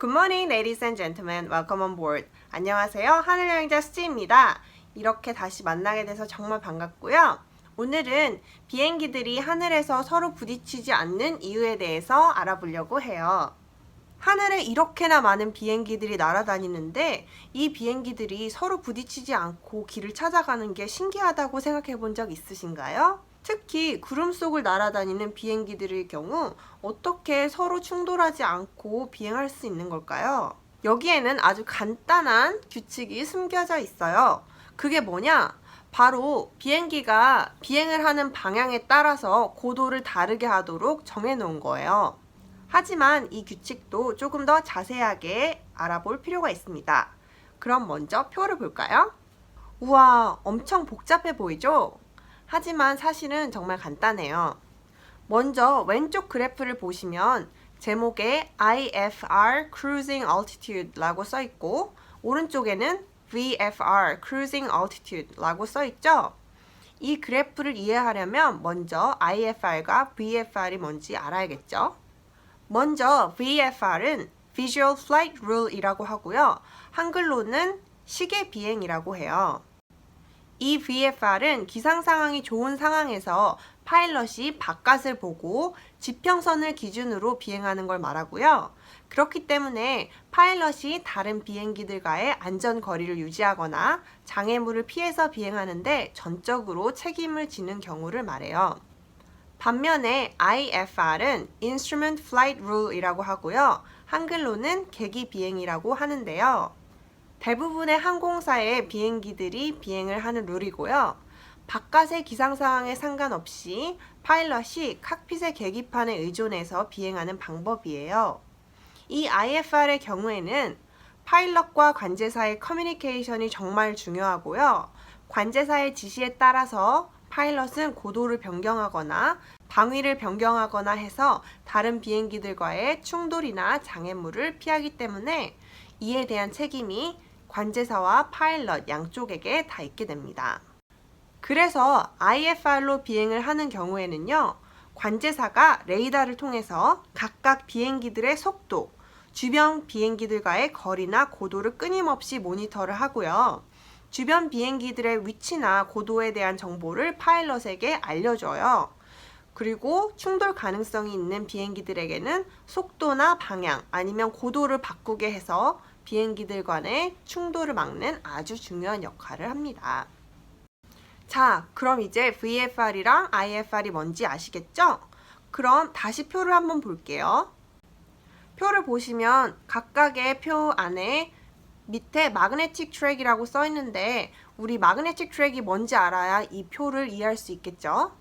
Good morning, ladies and gentlemen. Welcome on board. 안녕하세요. 하늘여행자 수지입니다. 이렇게 다시 만나게 돼서 정말 반갑고요. 오늘은 비행기들이 하늘에서 서로 부딪히지 않는 이유에 대해서 알아보려고 해요. 하늘에 이렇게나 많은 비행기들이 날아다니는데 이 비행기들이 서로 부딪히지 않고 길을 찾아가는 게 신기하다고 생각해 본 적 있으신가요? 특히 구름 속을 날아다니는 비행기들의 경우 어떻게 서로 충돌하지 않고 비행할 수 있는 걸까요? 여기에는 아주 간단한 규칙이 숨겨져 있어요. 그게 뭐냐? 바로 비행기가 비행을 하는 방향에 따라서 고도를 다르게 하도록 정해놓은 거예요. 하지만 이 규칙도 조금 더 자세하게 알아볼 필요가 있습니다. 그럼 먼저 표를 볼까요? 우와, 엄청 복잡해 보이죠? 하지만 사실은 정말 간단해요. 먼저 왼쪽 그래프를 보시면 제목에 IFR Cruising Altitude라고 써 있고 오른쪽에는 VFR Cruising Altitude라고 써 있죠? 이 그래프를 이해하려면 먼저 IFR과 VFR이 뭔지 알아야겠죠? 먼저 VFR은 Visual Flight Rule이라고 하고요. 한글로는 시계 비행이라고 해요. 이 VFR은 기상 상황이 좋은 상황에서 파일럿이 바깥을 보고 지평선을 기준으로 비행하는 걸 말하고요. 그렇기 때문에 파일럿이 다른 비행기들과의 안전 거리를 유지하거나 장애물을 피해서 비행하는데 전적으로 책임을 지는 경우를 말해요. 반면에 IFR은 Instrument Flight Rule이라고 하고요. 한글로는 계기 비행이라고 하는데요. 대부분의 항공사의 비행기들이 비행을 하는 룰이고요. 바깥의 기상 상황에 상관없이 파일럿이 칵핏의 계기판에 의존해서 비행하는 방법이에요. 이 IFR의 경우에는 파일럿과 관제사의 커뮤니케이션이 정말 중요하고요. 관제사의 지시에 따라서 파일럿은 고도를 변경하거나 방위를 변경하거나 해서 다른 비행기들과의 충돌이나 장애물을 피하기 때문에 이에 대한 책임이 관제사와 파일럿 양쪽에게 다 있게 됩니다. 그래서 IFR로 비행을 하는 경우에는요, 관제사가 레이더를 통해서 각각 비행기들의 속도, 주변 비행기들과의 거리나 고도를 끊임없이 모니터를 하고요. 주변 비행기들의 위치나 고도에 대한 정보를 파일럿에게 알려줘요. 그리고 충돌 가능성이 있는 비행기들에게는 속도나 방향 아니면 고도를 바꾸게 해서 비행기들 간의 충돌을 막는 아주 중요한 역할을 합니다. 자, 그럼 이제 VFR이랑 IFR이 뭔지 아시겠죠? 그럼 다시 표를 한번 볼게요. 표를 보시면 각각의 표 안에 밑에 magnetic track이라고 써 있는데 우리 magnetic track이 뭔지 알아야 이 표를 이해할 수 있겠죠?